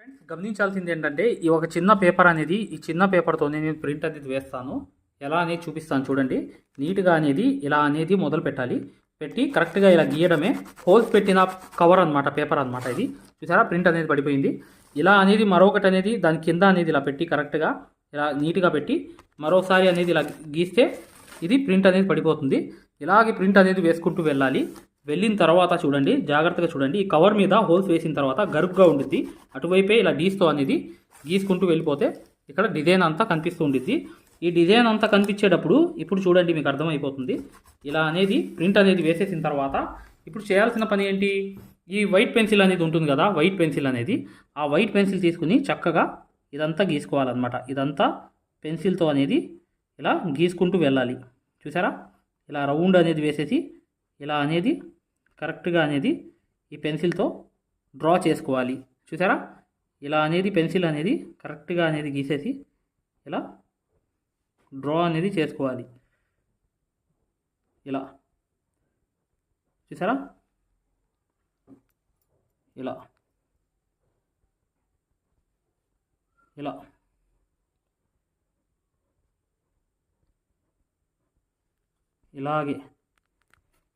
Friends గమనించాల్సింది ఏంటంటే ఈ ఒక చిన్న పేపర్ అనేది ఈ చిన్న పేపర్తో నేను ప్రింట్ అనేది వేస్తాను. ఎలా అనేది చూపిస్తాను చూడండి. నీట్గా అనేది ఇలా అనేది మొదలు పెట్టాలి. పెట్టి కరెక్ట్గా ఇలా గీయడమే హోల్స్ పెట్టిన కవర్ అనమాట, పేపర్ అనమాట. ఇది చూసారా, ప్రింట్ అనేది పడిపోయింది. ఇలా అనేది మరొకటి అనేది దాని కింద అనేది ఇలా పెట్టి కరెక్ట్గా ఇలా నీట్గా పెట్టి మరోసారి అనేది ఇలా గీస్తే ఇది ప్రింట్ అనేది పడిపోతుంది. ఇలాగే ప్రింట్ అనేది వేసుకుంటూ వెళ్ళాలి. వెళ్ళిన తర్వాత చూడండి, జాగ్రత్తగా చూడండి, ఈ కవర్ మీద హోల్స్ వేసిన తర్వాత గరుగ్గా ఉండిద్ది. అటువైపే ఇలా డీస్తో అనేది గీసుకుంటూ వెళ్ళిపోతే ఇక్కడ డిజైన్ అంతా కనిపిస్తూ ఉండిద్ది. ఈ డిజైన్ అంతా కనిపించేటప్పుడు ఇప్పుడు చూడండి మీకు అర్థమైపోతుంది. ఇలా అనేది ప్రింట్ అనేది వేసేసిన తర్వాత ఇప్పుడు చేయాల్సిన పని ఏంటి, ఈ వైట్ పెన్సిల్ అనేది ఉంటుంది కదా, వైట్ పెన్సిల్ అనేది, ఆ వైట్ పెన్సిల్ తీసుకుని చక్కగా ఇదంతా గీసుకోవాలన్నమాట. ఇదంతా పెన్సిల్తో అనేది ఇలా గీసుకుంటూ వెళ్ళాలి. చూసారా, ఇలా రౌండ్ అనేది వేసేసి ఇలా అనేది కరెక్ట్గా అనేది ఈ పెన్సిల్తో డ్రా చేసుకోవాలి. చూసారా, ఇలా అనేది పెన్సిల్ అనేది కరెక్ట్గా అనేది గీసేసి ఇలా డ్రా అనేది చేసుకోవాలి. ఇలా చూసారా, ఇలా ఇలా ఇలాగే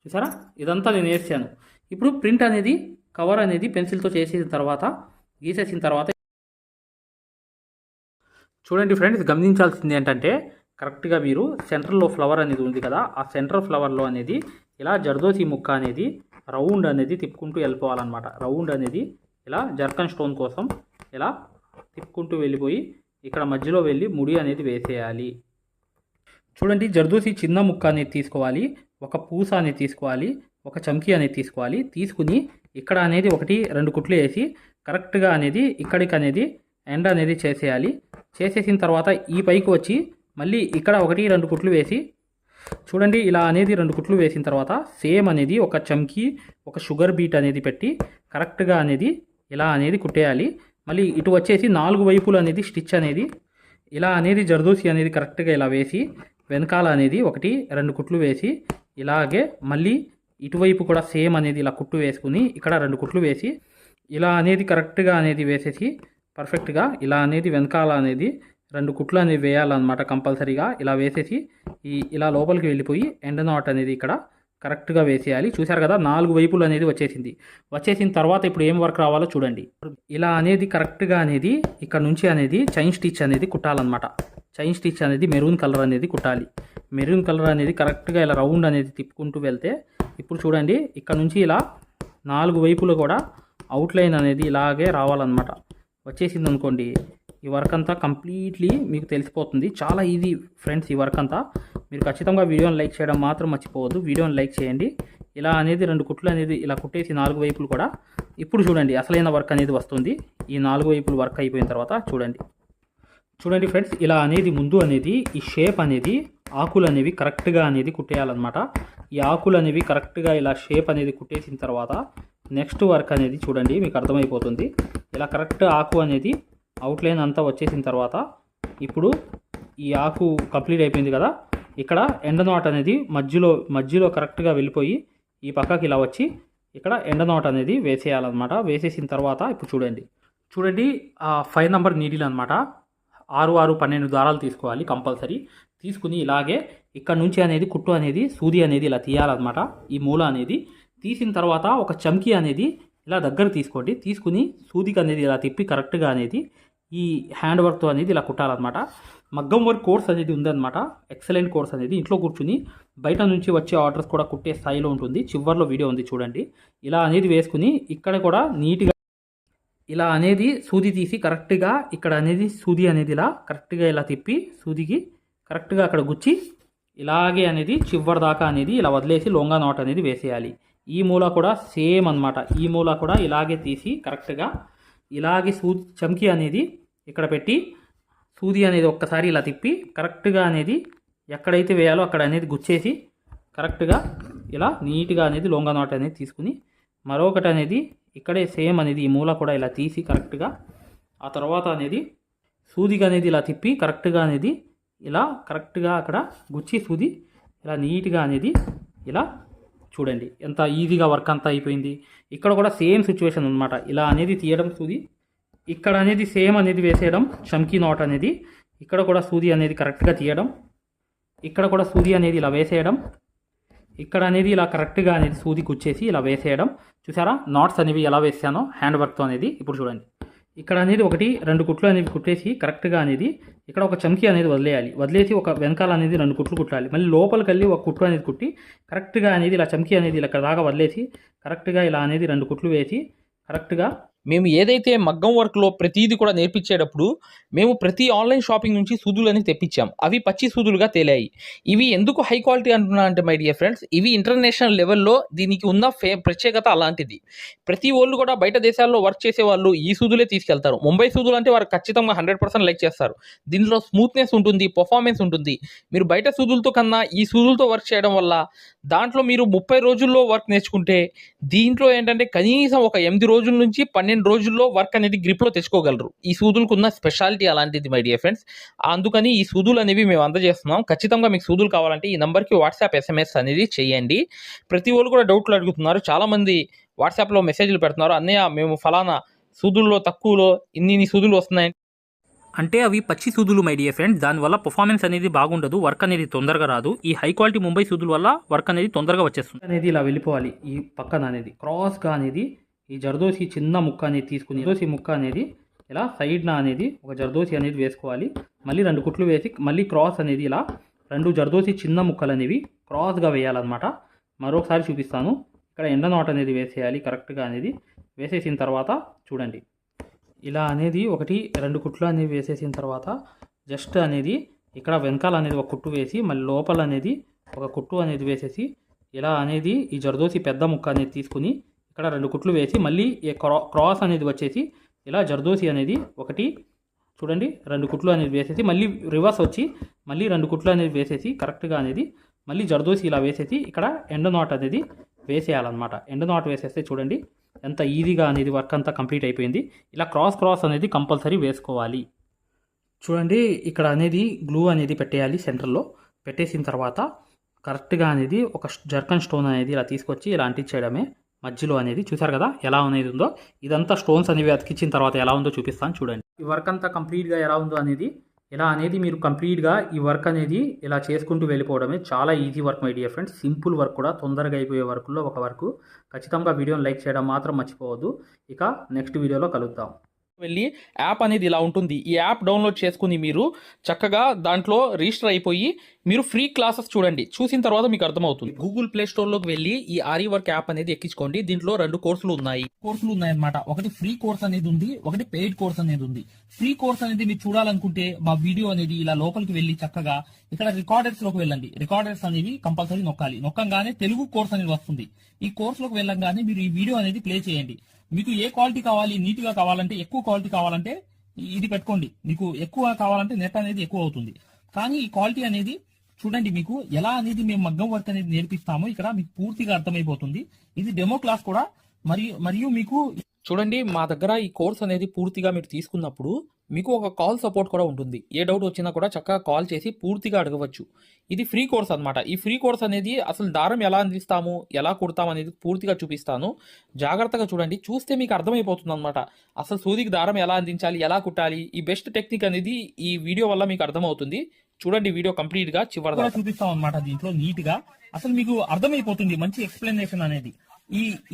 చూసారా, ఇదంతా నేను వేసాను. ఇప్పుడు ప్రింట్ అనేది కవర్ అనేది పెన్సిల్తో చేసిన తర్వాత గీసేసిన తర్వాత చూడండి ఫ్రెండ్స్, గమనించాల్సింది ఏంటంటే కరెక్ట్గా మీరు సెంటర్లో ఫ్లవర్ అనేది ఉంది కదా, ఆ సెంటర్ ఫ్లవర్లో అనేది ఇలా జర్దోసి ముక్క అనేది రౌండ్ అనేది తిప్పుకుంటూ వెళ్ళిపోవాలన్నమాట. రౌండ్ అనేది ఇలా జర్కన్ స్టోన్ కోసం ఇలా తిప్పుకుంటూ వెళ్ళిపోయి ఇక్కడ మధ్యలో వెళ్ళి ముడి అనేది వేసేయాలి. చూడండి, జర్దోసి చిన్న ముక్క అనేది తీసుకోవాలి, ఒక పూస అనేది తీసుకోవాలి, ఒక చమ్కీ అనేది తీసుకోవాలి. తీసుకుని ఇక్కడ అనేది 1-2 కుట్లు వేసి కరెక్ట్గా అనేది ఇక్కడికి అనేది ఎండ్ అనేది చేసేయాలి. చేసేసిన తర్వాత ఈ పైకి వచ్చి మళ్ళీ ఇక్కడ 1-2 కుట్లు వేసి చూడండి, ఇలా అనేది 2 కుట్లు వేసిన తర్వాత సేమ్ అనేది ఒక చమ్కీ ఒక షుగర్ బీట్ అనేది పెట్టి కరెక్ట్గా అనేది ఇలా అనేది కుట్టేయాలి. మళ్ళీ ఇటు వచ్చేసి 4 వైపులు అనేది స్టిచ్ అనేది ఇలా అనేది జర్దోసి అనేది కరెక్ట్గా ఇలా వేసి వెనకాల అనేది 1-2 కుట్లు వేసి ఇలాగే మళ్ళీ ఇటువైపు కూడా సేమ్ అనేది ఇలా కుట్టు వేసుకుని ఇక్కడ 2 కుట్లు వేసి ఇలా అనేది కరెక్ట్గా అనేది వేసేసి పర్ఫెక్ట్గా ఇలా అనేది వెనకాల అనేది 2 కుట్లు అనేది వేయాలన్నమాట కంపల్సరీగా. ఇలా వేసేసి ఇలా లోపలికి వెళ్ళిపోయి ఎండ్ నాట్ అనేది ఇక్కడ కరెక్ట్గా వేసేయాలి. చూశారు కదా, 4 వైపులు అనేది వచ్చేసింది. వచ్చేసిన తర్వాత ఇప్పుడు ఏం వర్క్ రావాలో చూడండి. ఇలా అనేది కరెక్ట్గా అనేది ఇక్కడ నుంచి అనేది చైన్ స్టిచ్ అనేది కుట్టాలన్నమాట. చైన్ స్టిచ్ అనేది మెరూన్ కలర్ అనేది కుట్టాలి. మెరూన్ కలర్ అనేది కరెక్ట్గా ఇలా రౌండ్ అనేది తిప్పుకుంటూ వెళ్తే ఇప్పుడు చూడండి, ఇక్కడ నుంచి ఇలా 4 వైపులు కూడా అవుట్లైన్ అనేది ఇలాగే రావాలన్నమాట. వచ్చేసింది అనుకోండి, ఈ వర్క్ అంతా కంప్లీట్లీ మీకు తెలిసిపోతుంది. చాలా ఈజీ ఫ్రెండ్స్ ఈ వర్క్ అంతా. మీరు ఖచ్చితంగా వీడియోని లైక్ చేయడం మాత్రం మర్చిపోవద్దు. వీడియోని లైక్ చేయండి. ఇలా అనేది 2 కుట్లు అనేది ఇలా కుట్టేసి 4 వైపులు కూడా ఇప్పుడు చూడండి అసలైన వర్క్ అనేది వస్తుంది. ఈ 4 వైపులు వర్క్ అయిపోయిన తర్వాత చూడండి ఫ్రెండ్స్, ఇలా అనేది ముందు అనేది ఈ షేప్ అనేది ఆకులు అనేవి కరెక్ట్గా అనేది కుట్టేయాలన్నమాట. ఈ ఆకులు అనేవి కరెక్ట్గా ఇలా షేప్ అనేది కుట్టేసిన తర్వాత నెక్స్ట్ వర్క్ అనేది చూడండి మీకు అర్థమైపోతుంది. ఇలా కరెక్ట్ ఆకు అనేది అవుట్లైన్ అంతా వచ్చేసిన తర్వాత ఇప్పుడు ఈ ఆకు కంప్లీట్ అయిపోయింది కదా, ఇక్కడ ఎండ్ నాట్ అనేది మధ్యలో కరెక్ట్గా వెళ్ళిపోయి ఈ పక్కకి ఇలా వచ్చి ఇక్కడ ఎండ్ నాట్ అనేది వేసేయాలన్నమాట. వేసేసిన తర్వాత ఇప్పుడు చూడండి 5 నంబర్ నీడిల్ అనమాట. 6-6-12 దారాలు తీసుకోవాలి కంపల్సరీ. తీసుకుని ఇలాగే ఇక్కడ నుంచి అనేది కుట్టు అనేది సూది అనేది ఇలా తీయాలన్నమాట. ఈ మూల అనేది తీసిన తర్వాత ఒక చమ్కీ అనేది ఇలా దగ్గర తీసుకోండి. తీసుకుని సూదికి అనేది ఇలా తిప్పి కరెక్ట్గా అనేది ఈ హ్యాండ్ వర్క్తో అనేది ఇలా కుట్టాలన్నమాట. మగ్గం వర్క్ కోర్స్ అనేది ఉందన్నమాట, ఎక్సలెంట్ కోర్స్ అనేది. ఇంట్లో కూర్చుని బయట నుంచి వచ్చే ఆర్డర్స్ కూడా కుట్టే స్థాయిలో ఉంటుంది. చివర్లో వీడియో ఉంది చూడండి. ఇలా అనేది వేసుకుని ఇక్కడ కూడా నీట్గా ఇలా అనేది సూది తీసి కరెక్ట్గా ఇక్కడ అనేది సూది అనేది ఇలా కరెక్ట్గా ఇలా తిప్పి సూదికి కరెక్ట్గా అక్కడ గుచ్చి ఇలాగే అనేది చివరి దాకా అనేది ఇలా వదిలేసి లొంగా నాట్ అనేది వేసేయాలి. ఈ మూల కూడా సేమ్ అన్నమాట. ఈ మూల కూడా ఇలాగే తీసి కరెక్ట్గా ఇలాగే చమ్కీ అనేది ఇక్కడ పెట్టి సూది అనేది ఒక్కసారి ఇలా తిప్పి కరెక్ట్గా అనేది ఎక్కడైతే వేయాలో అక్కడ అనేది గుచ్చేసి కరెక్ట్గా ఇలా నీట్గా అనేది లొంగా నాట్ అనేది తీసుకుని మరొకటి అనేది ఇక్కడే సేమ్ అనేది ఈ మూల కూడా ఇలా తీసి కరెక్ట్గా ఆ తర్వాత అనేది సూదిగా అనేది ఇలా తిప్పి కరెక్ట్గా అనేది ఇలా కరెక్ట్గా అక్కడ గుచ్చి సూది ఇలా నీట్గా అనేది ఇలా చూడండి ఎంత ఈజీగా వర్క్ అంతా అయిపోయింది. ఇక్కడ కూడా సేమ్ సిచ్యువేషన్ అనమాట. ఇలా అనేది తీయడం సూది ఇక్కడ అనేది సేమ్ అనేది వేసేయడం, చమ్కీ నాట్ అనేది. ఇక్కడ కూడా సూది అనేది కరెక్ట్గా తీయడం, ఇక్కడ కూడా సూది అనేది ఇలా వేసేయడం, ఇక్కడ అనేది ఇలా కరెక్ట్గా అనేది సూది కుచ్చేసి ఇలా వేసేయడం. చూసారా నాట్స్ అనేవి ఎలా వేసానో హ్యాండ్ వర్క్తో అనేది. ఇప్పుడు చూడండి, ఇక్కడ అనేది 1-2 కుట్లు అనేవి కుట్టేసి కరెక్ట్గా అనేది ఇక్కడ ఒక చమ్కీ అనేది వదిలేయాలి. వదిలేసి ఒక వెనకాల అనేది 2 కుట్లు కుట్టాలి. మళ్ళీ లోపలికి వెళ్ళి ఒక కుట్టు అనేది కుట్టి కరెక్ట్గా అనేది ఇలా చమ్కీ అనేది ఇలా దాకా వదిలేసి కరెక్ట్గా ఇలా అనేది 2 కుట్లు వేసి కరెక్ట్గా మేము ఏదైతే మగ్గం వర్క్లో ప్రతిదీ కూడా నేర్పించేటప్పుడు మేము ప్రతి ఆన్లైన్ షాపింగ్ నుంచి సూదులని తెప్పించాం. అవి పచ్చి సూదులుగా తేలాయి. ఇవి ఎందుకు హై క్వాలిటీ అంటున్నా అంటే మై డియర్ ఫ్రెండ్స్, ఇవి ఇంటర్నేషనల్ లెవెల్లో దీనికి ఉన్న ప్రత్యేకత అలాంటిది. ప్రతి వాళ్ళు కూడా బయట దేశాల్లో వర్క్ చేసే వాళ్ళు ఈ సూదులే తీసుకెళ్తారు. ముంబై సూదులు అంటే వారు ఖచ్చితంగా 100% లైక్ చేస్తారు. దీనిలో స్మూత్నెస్ ఉంటుంది, పర్ఫార్మెన్స్ ఉంటుంది. మీరు బయట సూదులతో కన్నా ఈ సూదులతో వర్క్ చేయడం వల్ల దాంట్లో మీరు 30 రోజుల్లో వర్క్ నేర్చుకుంటే దీంట్లో ఏంటంటే కనీసం ఒక 8 రోజుల నుంచి 12 రోజుల్లో వర్క్ అనేది గ్రిప్లో తెచ్చుకోగలరు. ఈ సూదులకు ఉన్న స్పెషాలిటీ అలాంటిది మై డియర్ ఫ్రెండ్స్. అందుకని ఈ సూదులు అనేవి మేము అందజేస్తున్నాం. ఖచ్చితంగా మీకు సూదులు కావాలంటే ఈ నెంబర్కి వాట్సాప్ SMS అనేది చేయండి. ప్రతి వాళ్ళు కూడా డౌట్లు అడుగుతున్నారు. చాలామంది వాట్సాప్లో మెసేజ్లు పెడుతున్నారు, అన్నయ్య మేము ఫలానా సూదుల్లో తక్కువలో ఇన్ని సూదులు వస్తున్నాయి అంటే అవి పచ్చి సూదులు మై డియర్ ఫ్రెండ్స్. దానివల్ల పర్ఫార్మెన్స్ అనేది బాగుండదు, వర్క్ అనేది తొందరగా రాదు. ఈ హై క్వాలిటీ ముంబై సూదుల వల్ల వర్క్ అనేది తొందరగా వచ్చేస్తుంది. అనేది ఇలా వెళ్ళిపోవాలి. ఈ పక్కన అనేది క్రాస్గా అనేది ఈ జర్దోసి చిన్న ముక్క అనేది తీసుకుని జర్దోసి ముక్క అనేది ఇలా సైడ్న అనేది ఒక జర్దోసి అనేది వేసుకోవాలి. మళ్ళీ 2 కుట్లు వేసి మళ్ళీ క్రాస్ అనేది ఇలా 2 జర్దోసి చిన్న ముక్కలు అనేవి క్రాస్గా వేయాలన్నమాట. మరొకసారి చూపిస్తాను. ఇక్కడ ఎండ నాట్ అనేది వేసేయాలి కరెక్ట్గా అనేది. వేసేసిన తర్వాత చూడండి, ఇలా అనేది 1-2 కుట్లు అనేవి వేసేసిన తర్వాత జస్ట్ అనేది ఇక్కడ వెనకాల అనేది ఒక కుట్టు వేసి మళ్ళీ లోపల అనేది ఒక కుట్టు అనేది వేసేసి ఇలా అనేది ఈ జర్దోసి పెద్ద ముక్క అనేది తీసుకుని ఇక్కడ 2 కుట్లు వేసి మళ్ళీ క్రాస్ అనేది వచ్చేసి ఇలా జర్దోసి అనేది చూడండి 2 కుట్లు అనేది వేసేసి మళ్ళీ రివర్స్ వచ్చి మళ్ళీ 2 కుట్లు అనేది వేసేసి కరెక్ట్గా అనేది మళ్ళీ జర్దోసి ఇలా వేసేసి ఇక్కడ ఎండ్ నాట్ అనేది వేసేయాలన్నమాట. ఎండ్ నాట్ వేసేస్తే చూడండి ఎంత ఈజీగా అనేది వర్క్ అంతా కంప్లీట్ అయిపోయింది. ఇలా క్రాస్ అనేది కంపల్సరీ వేసుకోవాలి. చూడండి ఇక్కడ అనేది గ్లూ అనేది పెట్టేయాలి. సెంటర్లో పెట్టేసిన తర్వాత కరెక్ట్గా అనేది ఒక జర్కన్ స్టోన్ అనేది ఇలా తీసుకొచ్చి ఇలా అంటించేయడమే మధ్యలో అనేది. చూసారు కదా ఎలా అనేది ఉందో. ఇదంతా స్టోన్స్ అనేవి అతికించిన తర్వాత ఎలా ఉందో చూపిస్తాను చూడండి. ఈ వర్క్ అంతా కంప్లీట్గా ఎలా ఉందో అనేది ఇలా అనేది మీరు కంప్లీట్గా ఈ వర్క్ అనేది ఇలా చేసుకుంటూ వెళ్ళిపోవడమే. చాలా easy work my dear friends. Simple work కూడా, తొందరగా అయిపోయే వర్క్లో ఒక వర్క్. ఖచ్చితంగా వీడియోని లైక్ చేయడం మాత్రం మర్చిపోవద్దు. ఇక నెక్స్ట్ వీడియోలో కలుద్దాం. వెళ్ళి యాప్ అనేది ఇలా ఉంటుంది. ఈ యాప్ డౌన్లోడ్ చేసుకుని మీరు చక్కగా దాంట్లో రిజిస్టర్ అయిపోయి మీరు ఫ్రీ క్లాసెస్ చూడండి. చూసిన తర్వాత మీకు అర్థమవుతుంది. గూగుల్ ప్లే స్టోర్లోకి వెళ్ళి ఈ ఆరి వర్క్ యాప్ అనేది ఎక్కించుకోండి. దీంట్లో 2 కోర్సులు ఉన్నాయన్నమాట. ఒకటి ఫ్రీ కోర్స్ అనేది ఉంది, ఒకటి పెయిడ్ కోర్స్ అనేది ఉంది. ఫ్రీ కోర్స్ అనేది మీరు చూడాలనుకుంటే మా వీడియో అనేది ఇలా లోపలికి వెళ్ళి చక్కగా ఇక్కడ రికార్డర్స్ లోకి వెళ్ళండి. రికార్డర్స్ అనేవి కంపల్సరీ నొక్కాలి. నొక్కంగానే తెలుగు కోర్స్ అనేది వస్తుంది. ఈ కోర్స్ లోకి వెళ్ళంగానే మీరు ఈ వీడియో అనేది ప్లే చేయండి. మీకు ఏ క్వాలిటీ కావాలి, నీట్ గా కావాలంటే, ఎక్కువ క్వాలిటీ కావాలంటే ఇది పెట్టుకోండి. మీకు ఎక్కువ కావాలంటే నెట్ అనేది ఎక్కువ అవుతుంది. కానీ ఈ క్వాలిటీ అనేది చూడండి, మీకు ఎలా అనేది మేము మగ్గం వర్క్ అనేది నేర్పిస్తామో ఇక్కడ మీకు పూర్తిగా అర్థమైపోతుంది. ఇది డెమో క్లాస్ కూడా. మరియు మీకు చూడండి, మా దగ్గర ఈ కోర్స్ అనేది పూర్తిగా మీరు తీసుకున్నప్పుడు మీకు ఒక కాల్ సపోర్ట్ కూడా ఉంటుంది. ఏ డౌట్ వచ్చినా కూడా చక్కగా కాల్ చేసి పూర్తిగా అడగవచ్చు. ఇది ఫ్రీ కోర్స్ అనమాట. ఈ ఫ్రీ కోర్స్ అనేది అసలు దారం ఎలా అందిస్తాము, ఎలా కుడతాము అనేది పూర్తిగా చూపిస్తాను. జాగ్రత్తగా చూడండి. చూస్తే మీకు అర్థమైపోతుంది అనమాట. అసలు సూదికి దారం ఎలా అందించాలి, ఎలా కుట్టాలి, ఈ బెస్ట్ టెక్నిక్ అనేది ఈ వీడియో వల్ల మీకు అర్థమవుతుంది. చూడండి వీడియో కంప్లీట్ గా చివరిగా చూపిస్తాం అనమాట. దీంట్లో నీట్ గా అసలు మీకు అర్థమైపోతుంది. మంచి ఎక్స్ప్లెనేషన్ అనేది.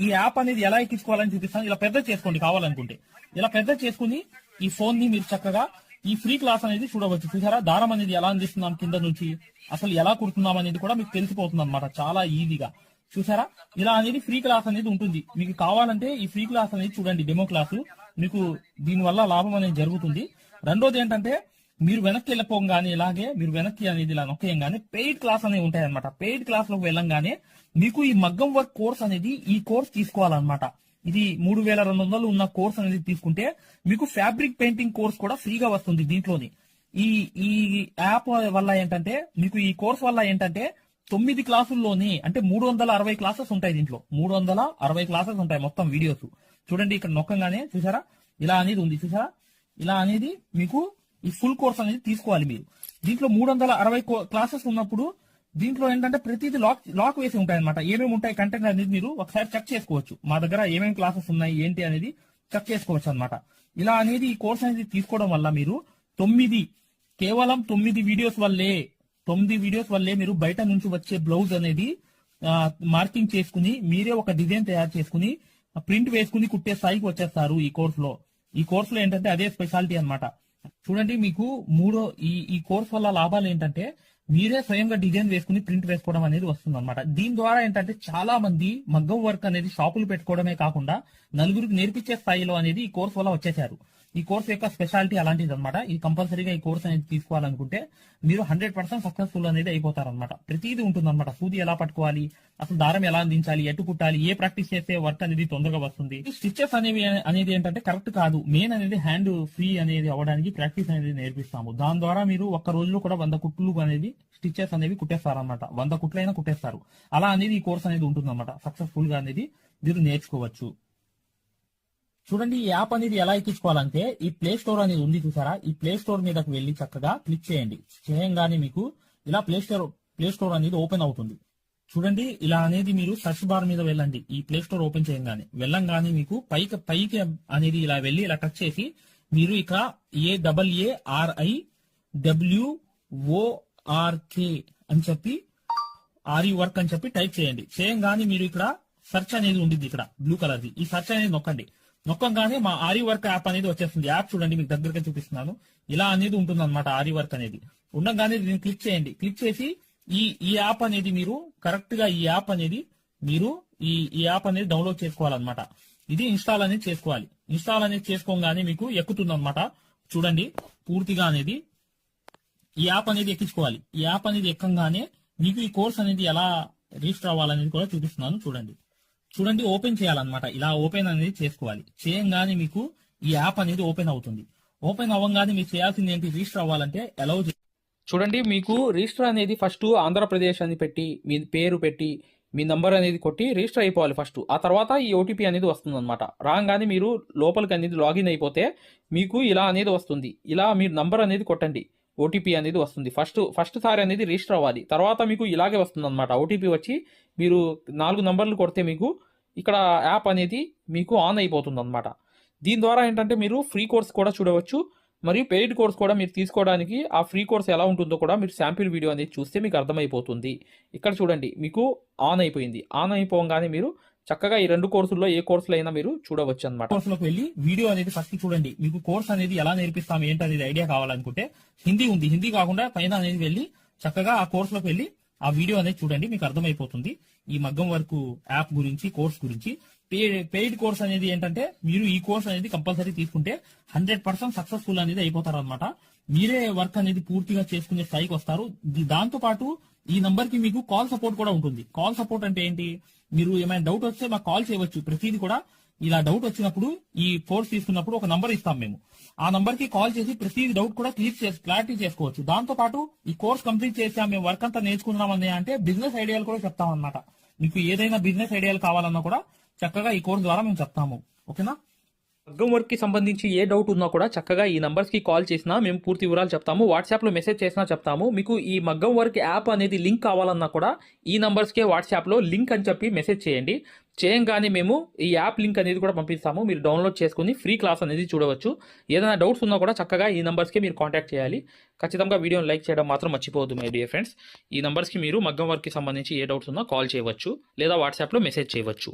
ఈ యాప్ అనేది ఎలా ఎక్కించుకోవాలని చూపిస్తాను. ఇలా పెద్ద చేసుకోండి కావాలనుకుంటే. ఇలా పెద్ద చేసుకుని ఈ ఫోన్ ని మీరు చక్కగా ఈ ఫ్రీ క్లాస్ అనేది చూడవచ్చు. చూసారా దారం అనేది ఎలా అందిస్తున్నాం కింద నుంచి, అసలు ఎలా కుడుతున్నాం అనేది కూడా మీకు తెలిసిపోతుంది అనమాట చాలా ఈజీగా. చూసారా ఇలా అనేది ఫ్రీ క్లాస్ అనేది ఉంటుంది. మీకు కావాలంటే ఈ ఫ్రీ క్లాస్ అనేది చూడండి, డెమో క్లాసు. మీకు దీనివల్ల లాభం అనేది జరుగుతుంది. రెండోది ఏంటంటే మీరు వెనక్కి వెళ్ళిపోగానే ఇలాగే మీరు వెనక్కి అనేది ఇలా నొక్కేయంగానే పెయిడ్ క్లాస్ అనేవి ఉంటాయి అనమాట. పెయిడ్ క్లాస్ లోకి వెళ్ళంగానే మీకు ఈ మగ్గం వర్క్ కోర్స్ అనేది ఈ కోర్స్ తీసుకోవాలన్నమాట. ఇది 3200 ఉన్న కోర్స్ అనేది తీసుకుంటే మీకు ఫ్యాబ్రిక్ పెయింటింగ్ కోర్స్ కూడా ఫ్రీగా వస్తుంది దీంట్లోని. ఈ యాప్ వల్ల ఏంటంటే మీకు ఈ కోర్స్ వల్ల ఏంటంటే 9 క్లాసుల్లోని అంటే 360 క్లాసెస్ ఉంటాయి. దీంట్లో 360 క్లాసెస్ ఉంటాయి మొత్తం వీడియోస్. చూడండి ఇక్కడ నొక్కంగానే చూసారా ఇలా అనేది ఉంది. చూసారా ఇలా అనేది మీకు ఈ ఫుల్ కోర్స్ అనేది తీసుకోవాలి మీరు. దీంట్లో 360 క్లాసెస్ ఉన్నప్పుడు దీంట్లో ఏంటంటే ప్రతిదీ లాక్ వేసి ఉంటాయి అనమాట. ఏమేమి ఉంటాయి కంటెంట్ అనేది మీరు ఒకసారి చెక్ చేసుకోవచ్చు. మా దగ్గర ఏమేమి క్లాసెస్ ఉన్నాయి ఏంటి అనేది చెక్ చేసుకోవచ్చు అనమాట. ఇలా అనేది ఈ కోర్స్ అనేది తీసుకోవడం వల్ల మీరు కేవలం 9 వీడియోస్ వల్లే మీరు బయట నుంచి వచ్చే బ్లౌజ్ అనేది మార్కింగ్ చేసుకుని మీరే ఒక డిజైన్ తయారు చేసుకుని ప్రింట్ వేసుకుని కుట్టే స్థాయికి వచ్చేస్తారు ఈ కోర్సులో ఏంటంటే అదే స్పెషాలిటీ అన్నమాట. చూడండి, మీకు ఈ కోర్స్ వల్ల లాభాలు ఏంటంటే మీరే స్వయంగా డిజైన్ వేసుకుని ప్రింట్ వేసుకోవడం అనేది వస్తుంది అనమాట. దీని ద్వారా ఏంటంటే చాలా మంది మగ్గం వర్క్ అనేది షాపులు పెట్టుకోవడమే కాకుండా నలుగురికి నేర్పించే స్థాయిలో అనేది ఈ కోర్స్ వల్ల వచ్చేసారు. ఈ కోర్స్ యొక్క స్పెషాలిటీ అలాంటిది అనమాట. ఈ కంపల్సరీగా ఈ కోర్స్ అనేది తీసుకోవాలనుకుంటే మీరు 100% సక్సెస్ఫుల్ అనేది అయిపోతారనమాట. ప్రతిదీ ఉంటుందన్నమాట. సూది ఎలా పట్టుకోవాలి, అసలు దారం ఎలా అందించాలి, ఎటు కుట్టాలి, ఏ ప్రాక్టీస్ చేస్తే వర్క్ అనేది తొందరగా వస్తుంది. స్టిచెస్ అనేది ఏంటంటే కరెక్ట్ కాదు. మెయిన్ అనేది హ్యాండ్ ఫ్రీ అనేది అవ్వడానికి ప్రాక్టీస్ అనేది నేర్పిస్తాము. దాని ద్వారా మీరు ఒక్క రోజులో కూడా 100 కుట్లు అనేది స్టిచెస్ అనేవి కుట్టేస్తారనమాట. 100 కుట్లైనా కుట్టేస్తారు. అలా అనేది ఈ కోర్స్ అనేది ఉంటుందన్నమాట. సక్సెస్ఫుల్ గా అనేది మీరు నేర్చుకోవచ్చు. చూడండి, ఈ యాప్ అనేది ఎలా ఎక్కించుకోవాలంటే ఈ ప్లే స్టోర్ అనేది ఉంది చూసారా, ఈ ప్లే స్టోర్ మీదకి వెళ్ళి చక్కగా క్లిక్ చేయండి. చేయంగానే మీకు ఇలా ప్లే స్టోర్ అనేది ఓపెన్ అవుతుంది. చూడండి, ఇలా అనేది మీరు సర్చ్ బార్ మీద వెళ్ళండి. ఈ ప్లే స్టోర్ ఓపెన్ చేయంగానే వెళ్ళంగానే మీకు పైకి అనేది ఇలా వెళ్ళి ఇలా టచ్ చేసి మీరు ఇక AARIWORK అని చెప్పి ఆరి వర్క్ అని చెప్పి టైప్ చేయండి. చేయంగానే మీరు ఇక్కడ సెర్చ్ అనేది ఉంటుంది, ఇక్కడ బ్లూ కలర్ది. ఈ సెర్చ్ అనేది నొక్కంగానే మా ఆరి వర్క్ యాప్ అనేది వచ్చేస్తుంది. యాప్ చూడండి, మీకు దగ్గరగా చూపిస్తున్నాను. ఇలా అనేది ఉంటుంది అనమాట. ఆరి వర్క్ అనేది ఉండగానే దీన్ని క్లిక్ చేయండి. క్లిక్ చేసి ఈ యాప్ అనేది మీరు కరెక్ట్ గా ఈ యాప్ అనేది డౌన్లోడ్ చేసుకోవాలన్నమాట. ఇది ఇన్స్టాల్ అనేది చేసుకోవాలి. ఇన్స్టాల్ అనేది చేసుకోగానే మీకు ఎక్కుతుంది అనమాట. చూడండి, పూర్తిగా అనేది ఈ యాప్ అనేది ఎక్కించుకోవాలి. ఈ యాప్ అనేది ఎక్కగానే మీకు ఈ కోర్స్ అనేది ఎలా రిజిస్టర్ అవ్వాలనేది కూడా చూపిస్తున్నాను. చూడండి, ఓపెన్ చేయాలన్నమాట. ఇలా ఓపెన్ అనేది చేసుకోవాలి. చేయంగానే మీకు ఈ యాప్ అనేది ఓపెన్ అవుతుంది. ఓపెన్ అవ్వగానే మీరు చేయాల్సింది ఏంటి, రిజిస్టర్ అవ్వాలంటే అలౌ. చూడండి, మీకు రిజిస్టర్ అనేది ఫస్ట్ ఆంధ్రప్రదేశ్ అని పెట్టి మీ పేరు పెట్టి మీ నంబర్ అనేది కొట్టి రిజిస్టర్ అయిపోవాలి ఫస్ట్. ఆ తర్వాత ఈ ఓటీపీ అనేది వస్తుంది అనమాట. రాగానే మీరు లోపలికి అనేది లాగిన్ అయిపోతే మీకు ఇలా అనేది వస్తుంది. ఇలా మీరు నంబర్ అనేది కొట్టండి, ఓటీపీ అనేది వస్తుంది. ఫస్ట్ సారి అనేది రిజిస్టర్ అవ్వాలి. తర్వాత మీకు ఇలాగే వస్తుంది అనమాట. ఓటీపీ వచ్చి మీరు 4 నంబర్లు కొడితే మీకు ఇక్కడ యాప్ అనేది మీకు ఆన్ అయిపోతుంది అనమాట. దీని ద్వారా ఏంటంటే మీరు ఫ్రీ కోర్స్ కూడా చూడవచ్చు, మరియు పెయిడ్ కోర్స్ కూడా మీరు తీసుకోవడానికి ఆ ఫ్రీ కోర్స్ ఎలా ఉంటుందో కూడా మీరు శాంపిల్ వీడియో అనేది చూస్తే మీకు అర్థమైపోతుంది. ఇక్కడ చూడండి, మీకు ఆన్ అయిపోయింది. ఆన్ అయిపోగానే మీరు చక్కగా ఈ 2 కోర్సుల్లో ఏ కోర్సులో అయినా మీరు చూడవచ్చు అనమాట. కోర్సులోకి వెళ్ళి వీడియో అనేది ఫస్ట్ చూడండి. మీకు కోర్స్ అనేది ఎలా నేర్పిస్తాం ఏంటి అనేది ఐడియా కావాలనుకుంటే హిందీ ఉంది. హిందీ కాకుండా పైన అనేది వెళ్ళి చక్కగా ఆ కోర్సులోకి వెళ్ళి ఆ వీడియో అనేది చూడండి, మీకు అర్థమైపోతుంది ఈ మగ్గం వర్క్ యాప్ గురించి, కోర్స్ గురించి. పెయిడ్ కోర్స్ అనేది ఏంటంటే మీరు ఈ కోర్స్ అనేది కంపల్సరీ తీసుకుంటే 100% సక్సెస్ఫుల్ అనేది అయిపోతారు అనమాట. మీరే వర్క్ అనేది పూర్తిగా చేసుకునే స్థాయికి వస్తారు. దాంతో పాటు ఈ నంబర్ కి మీకు కాల్ సపోర్ట్ కూడా ఉంటుంది. కాల్ సపోర్ట్ అంటే ఏంటి, మీరు ఏమైనా డౌట్ వస్తే మాకు కాల్ చేయవచ్చు. ప్రతిదీ కూడా ఇలా డౌట్ వచ్చినప్పుడు ఈ కోర్స్ తీసుకున్నప్పుడు ఒక నంబర్ ఇస్తాం మేము. ఆ నంబర్ కి కాల్ చేసి ప్రతి డౌట్ కూడా క్లారిటీ చేసుకోవచ్చు. దాంతో పాటు ఈ కోర్స్ కంప్లీట్ చేసాం, మేము వర్క్ అంతా నేర్చుకున్నామని అంటే బిజినెస్ ఐడియాలు కూడా చెప్తాం అన్నమాట. మీకు ఏదైనా బిజినెస్ ఐడియాలు కావాలన్నా కూడా చక్కగా ఈ కోర్స్ ద్వారా మేము చెప్తాము. ఓకేనా? మగ్గం వర్క్కి సంబంధించి ఏ డౌట్ ఉన్నా కూడా చక్కగా ఈ నంబర్స్కి కాల్ చేసినా మేము పూర్తి వివరాలు చెప్తాము. వాట్సాప్లో మెసేజ్ చేసినా చెప్తాము. మీకు ఈ మగ్గం వర్క్ యాప్ అనేది లింక్ కావాలన్నా కూడా ఈ నంబర్స్కే వాట్సాప్లో లింక్ అని చెప్పి మెసేజ్ చేయండి. చేయంగానే మేము ఈ యాప్ లింక్ అనేది కూడా పంపిస్తాము. మీరు డౌన్లోడ్ చేసుకుని ఫ్రీ క్లాస్ అనేది చూడవచ్చు. ఏదైనా డౌట్స్ ఉన్నా కూడా చక్కగా ఈ నంబర్స్కి మీరు కాంటాక్ట్ చేయాలి. ఖచ్చితంగా వీడియోని లైక్ చేయడం మాత్రం మర్చిపోవద్దు మై డియర్ ఫ్రెండ్స్. ఈ నంబర్స్కి మీరు మగ్గం వర్క్కి సంబంధించి ఏ డౌట్స్ ఉన్నా కాల్ చేయవచ్చు లేదా వాట్సాప్లో మెసేజ్ చేయవచ్చు.